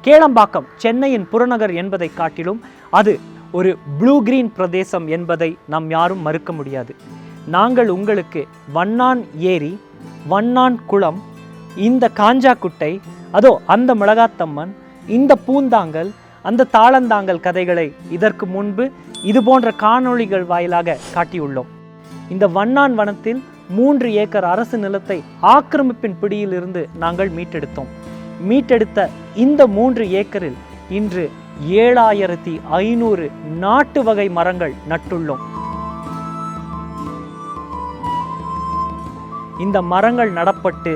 கேளம்பாக்கம் சென்னையின் புறநகர் என்பதை காட்டிலும் அது ஒரு ப்ளூ கிரீன் பிரதேசம் என்பதை நாம் யாரும் மறுக்க முடியாது. நாங்கள் உங்களுக்கு வண்ணான் ஏரி, வண்ணான் குளம், இந்த காஞ்சாக்குட்டை, அதோ அந்த மிளகாத்தம்மன், இந்த பூந்தாங்கல், அந்த தாளந்தாங்கல் கதைகளை இதற்கு முன்பு இது போன்ற காணொளிகள் வாயிலாக காட்டியுள்ளோம். இந்த வண்ணான் வனத்தில் 3 ஏக்கர் அரசு நிலத்தை ஆக்கிரமிப்பின் பிடியிலிருந்து நாங்கள் மீட்டெடுத்த இந்த 3 ஏக்கரில் இன்று 7500 நாட்டு வகை மரங்கள் நட்டுள்ளோம். இந்த மரங்கள் நடப்பட்டு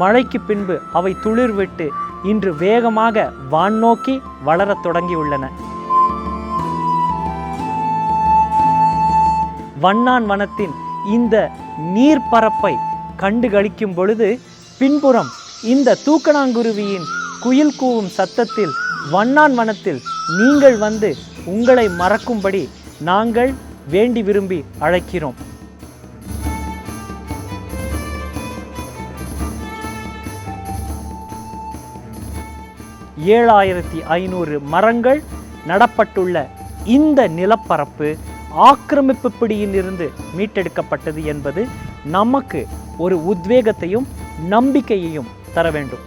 மழைக்கு பின்பு அவை துளிர்விட்டு இன்று வேகமாக வானோக்கி வளரத் தொடங்கியுள்ளன. வண்ணான் வனத்தின் இந்த நீர்ப்பரப்பை கண்டுகளிக்கும் பொழுது பின்புறம் இந்த தூக்கணாங்குருவியின் குயில் கூவும் சத்தத்தில் வண்ணான் வனத்தில் நீங்கள் வந்து உங்களை மறக்கும்படி நாங்கள் வேண்டி விரும்பி அழைக்கிறோம். $7500 மரங்கள் நடப்பட்டுள்ள இந்த நிலப்பரப்பு ஆக்கிரமிப்பு பிடியில் இருந்து மீட்டெடுக்கப்பட்டது என்பது நமக்கு ஒரு உத்வேகத்தையும் நம்பிக்கையையும் தர வேண்டும்.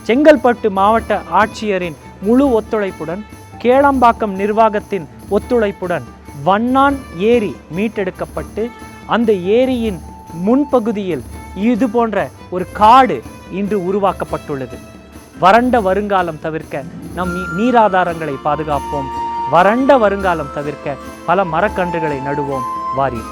செங்கல்பட்டு மாவட்ட ஆட்சியரின் முழு ஒத்துழைப்புடன், கேளம்பாக்கம் நிர்வாகத்தின் ஒத்துழைப்புடன் வண்ணான் ஏரி மீட்டெடுக்கப்பட்டு அந்த ஏரியின் முன்பகுதியில் இது போன்ற ஒரு காடு இன்று உருவாக்கப்பட்டுள்ளது. வறண்ட வருங்காலம் தவிர்க்க நம் நீராதாரங்களை பாதுகாப்போம். வறண்ட வருங்காலம் தவிர்க்க பல மரக்கன்றுகளை நடுவோம். வாரீர்.